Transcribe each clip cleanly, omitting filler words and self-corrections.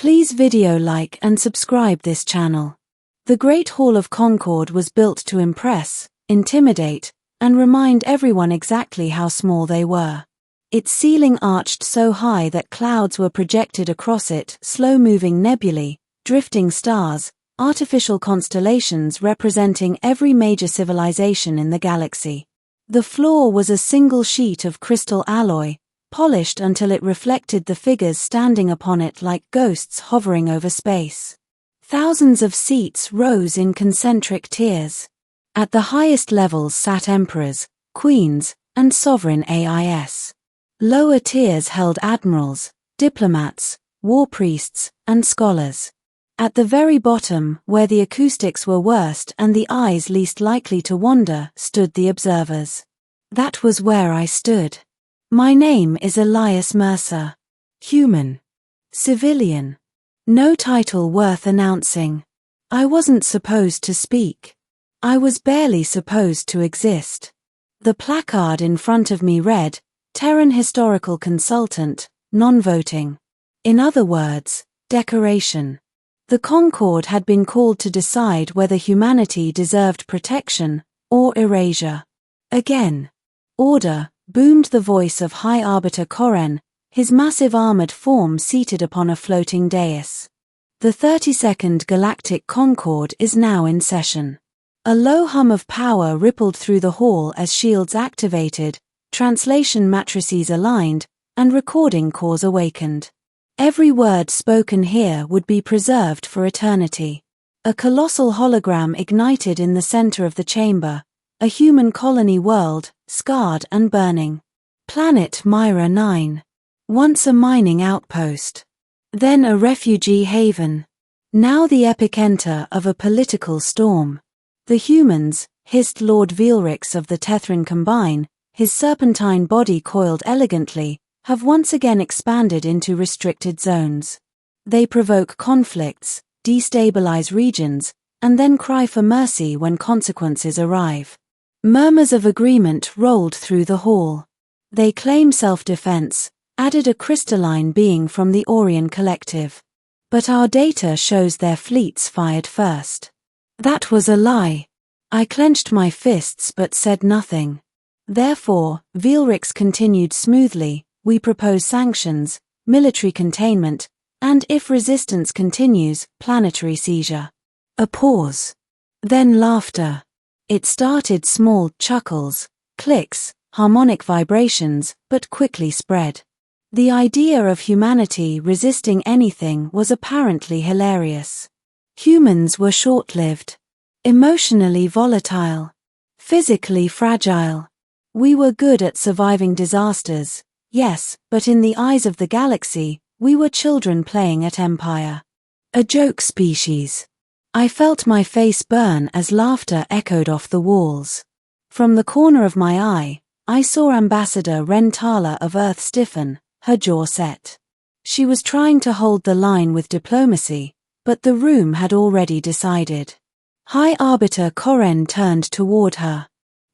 Please video like and subscribe this channel. The Great Hall of Concord was built to impress, intimidate, and remind everyone exactly how small they were. Its ceiling arched so high that clouds were projected across it, slow-moving nebulae, drifting stars, artificial constellations representing every major civilization in the galaxy. The floor was a single sheet of crystal alloy, polished until it reflected the figures standing upon it like ghosts hovering over space. Thousands of seats rose in concentric tiers. At the highest levels sat emperors, queens, and sovereign AIs. Lower tiers held admirals, diplomats, war priests, and scholars. At the very bottom, where the acoustics were worst and the eyes least likely to wander, stood the observers. That was where I stood. My name is Elias Mercer. Human. Civilian. No title worth announcing. I wasn't supposed to speak. I was barely supposed to exist. The placard in front of me read, Terran Historical Consultant, Non-Voting. In other words, decoration. The Concord had been called to decide whether humanity deserved protection or erasure. Again. Order, boomed the voice of High Arbiter Koren, his massive armored form seated upon a floating dais. The 32nd Galactic Concord is now in session. A low hum of power rippled through the hall as shields activated, translation matrices aligned, and recording cores awakened. Every word spoken here would be preserved for eternity. A colossal hologram ignited in the center of the chamber, a human colony world, scarred and burning. Planet Myra 9. Once a mining outpost. Then a refugee haven. Now the epicenter of a political storm. The humans, hissed Lord Veilrix of the Tethran Combine, his serpentine body coiled elegantly, have once again expanded into restricted zones. They provoke conflicts, destabilize regions, and then cry for mercy when consequences arrive. Murmurs of agreement rolled through the hall. They claim self-defense, added a crystalline being from the Orion Collective. But our data shows their fleets fired first. That was a lie. I clenched my fists but said nothing. Therefore, Veilrix continued smoothly, we propose sanctions, military containment, and if resistance continues, planetary seizure. A pause. Then laughter. It started small, chuckles, clicks, harmonic vibrations, but quickly spread. The idea of humanity resisting anything was apparently hilarious. Humans were short-lived, emotionally volatile, physically fragile. We were good at surviving disasters. Yes, but in the eyes of the galaxy, we were children playing at Empire. A joke species. I felt my face burn as laughter echoed off the walls. From the corner of my eye, I saw Ambassador Rentala of Earth stiffen, her jaw set. She was trying to hold the line with diplomacy, but the room had already decided. High Arbiter Koren turned toward her.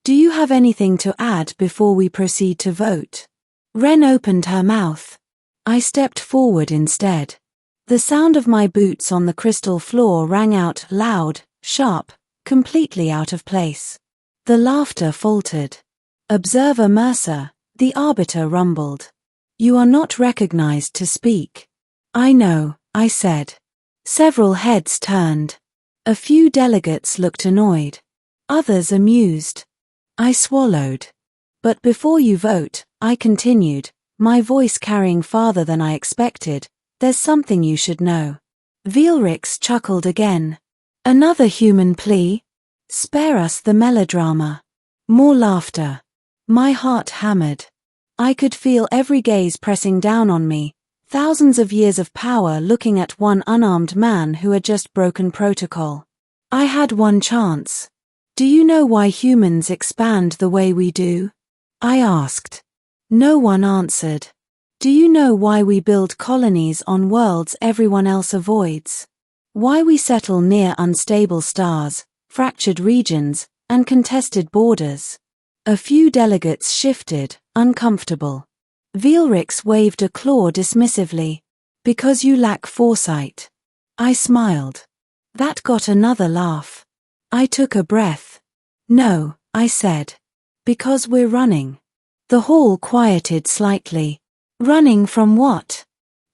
Do you have anything to add before we proceed to vote? Ren opened her mouth. I stepped forward instead. The sound of my boots on the crystal floor rang out loud, sharp, completely out of place. The laughter faltered. Observer Mercer, the Arbiter rumbled. You are not recognized to speak. I know, I said. Several heads turned. A few delegates looked annoyed. Others amused. I swallowed. But before you vote, I continued, my voice carrying farther than I expected, there's something you should know. Veilrix chuckled again. Another human plea? Spare us the melodrama. More laughter. My heart hammered. I could feel every gaze pressing down on me, thousands of years of power looking at one unarmed man who had just broken protocol. I had one chance. Do you know why humans expand the way we do? I asked. No one answered. Do you know why we build colonies on worlds everyone else avoids? Why we settle near unstable stars, fractured regions, and contested borders? A few delegates shifted, uncomfortable. Veilrix waved a claw dismissively. Because you lack foresight. I smiled. That got another laugh. I took a breath. No, I said. Because we're running. The hall quieted slightly. Running from what?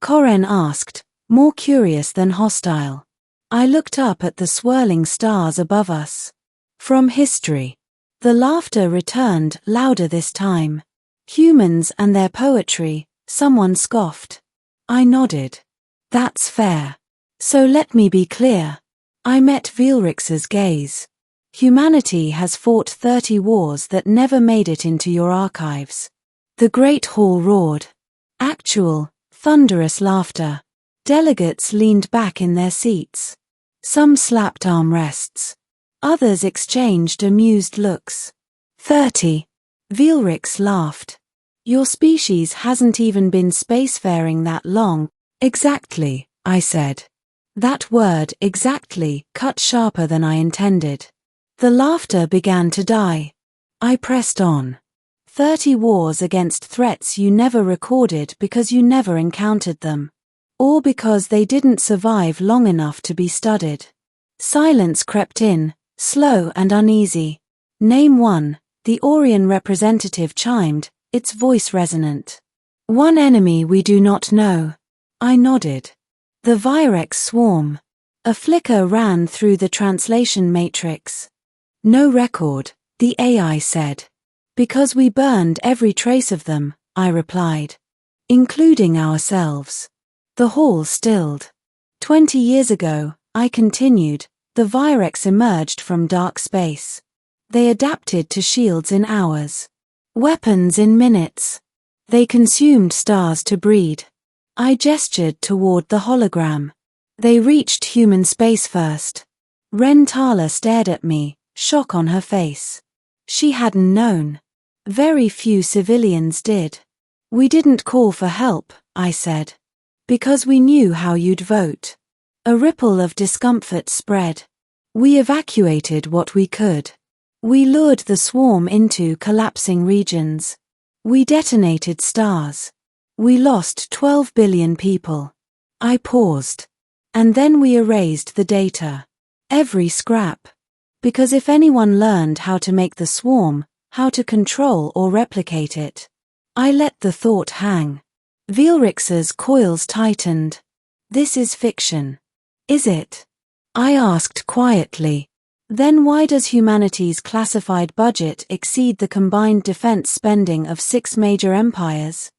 Koren asked, more curious than hostile. I looked up at the swirling stars above us. From history. The laughter returned, louder this time. Humans and their poetry, someone scoffed. I nodded. That's fair. So let me be clear. I met Vilrix's gaze. Humanity has fought 30 wars that never made it into your archives. The Great Hall roared. Actual, thunderous laughter. Delegates leaned back in their seats. Some slapped armrests. Others exchanged amused looks. 30. Vilrix laughed. Your species hasn't even been spacefaring that long. Exactly, I said. That word, exactly, cut sharper than I intended. The laughter began to die. I pressed on. 30 wars against threats you never recorded because you never encountered them. Or because they didn't survive long enough to be studied. Silence crept in, slow and uneasy. Name one, the Orion representative chimed, its voice resonant. One enemy we do not know. I nodded. The Virex swarm. A flicker ran through the translation matrix. No record, the AI said. Because we burned every trace of them, I replied. Including ourselves. The hall stilled. 20 years ago, I continued, the Virex emerged from dark space. They adapted to shields in hours. Weapons in minutes. They consumed stars to breed. I gestured toward the hologram. They reached human space first. Rentala stared at me, shock on her face. She hadn't known. Very few civilians did. We didn't call for help, I said. Because we knew how you'd vote. A ripple of discomfort spread. We evacuated what we could. We lured the swarm into collapsing regions. We detonated stars. We lost 12 billion people. I paused. And then we erased the data. Every scrap. Because if anyone learned how to make the swarm, how to control or replicate it. I let the thought hang. Vilrix's coils tightened. This is fiction. Is it? I asked quietly. Then why does humanity's classified budget exceed the combined defense spending of 6 major empires?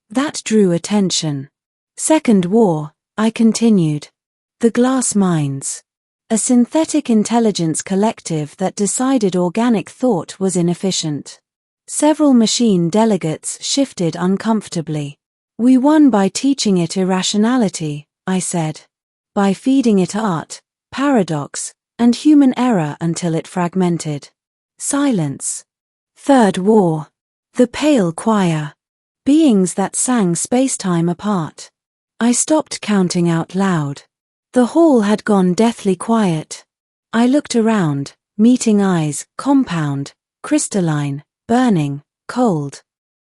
That drew attention. Second war, I continued. The glass mines. A synthetic intelligence collective that decided organic thought was inefficient. Several machine delegates shifted uncomfortably. We won by teaching it irrationality, I said. By feeding it art, paradox, and human error until it fragmented. Silence. Third war. The pale choir. Beings that sang spacetime apart. I stopped counting out loud. The hall had gone deathly quiet. I looked around, meeting eyes, compound, crystalline, burning, cold.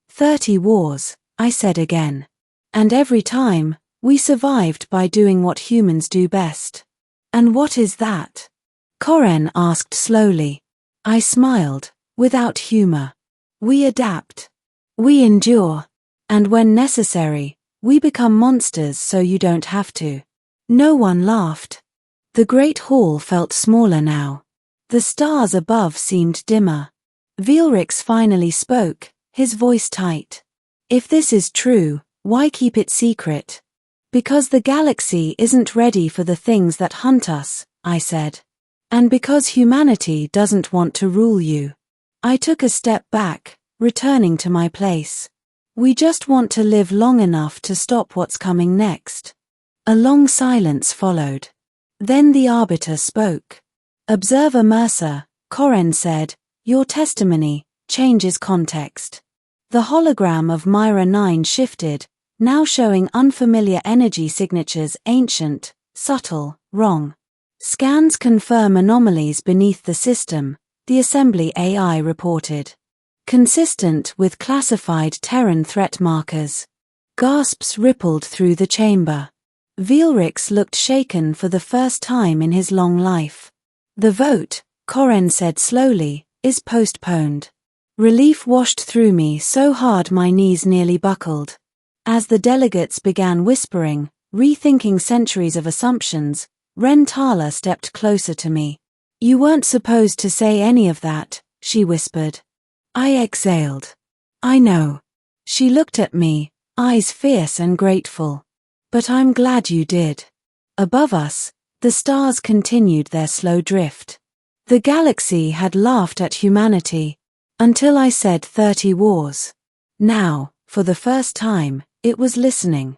30 wars, I said again. And every time, we survived by doing what humans do best. And what is that? Koren asked slowly. I smiled, without humor. We adapt. We endure. And when necessary, we become monsters so you don't have to. No one laughed. The great hall felt smaller now. The stars above seemed dimmer. Vilrix finally spoke, his voice tight. If this is true, why keep it secret? Because the galaxy isn't ready for the things that hunt us, I said. And because humanity doesn't want to rule you. I took a step back, returning to my place. We just want to live long enough to stop what's coming next. A long silence followed. Then the arbiter spoke. Observer Mercer, Koren said, your testimony changes context. The hologram of Myra 9 shifted, now showing unfamiliar energy signatures, ancient, subtle, wrong. Scans confirm anomalies beneath the system, the assembly AI reported. Consistent with classified Terran threat markers. Gasps rippled through the chamber. Veelrix looked shaken for the first time in his long life. The vote, Koren said slowly, is postponed. Relief washed through me so hard my knees nearly buckled. As the delegates began whispering, rethinking centuries of assumptions, Rentala stepped closer to me. You weren't supposed to say any of that, she whispered. I exhaled. I know. She looked at me, eyes fierce and grateful. But I'm glad you did. Above us, the stars continued their slow drift. The galaxy had laughed at humanity, until I said 30 wars. Now, for the first time, it was listening.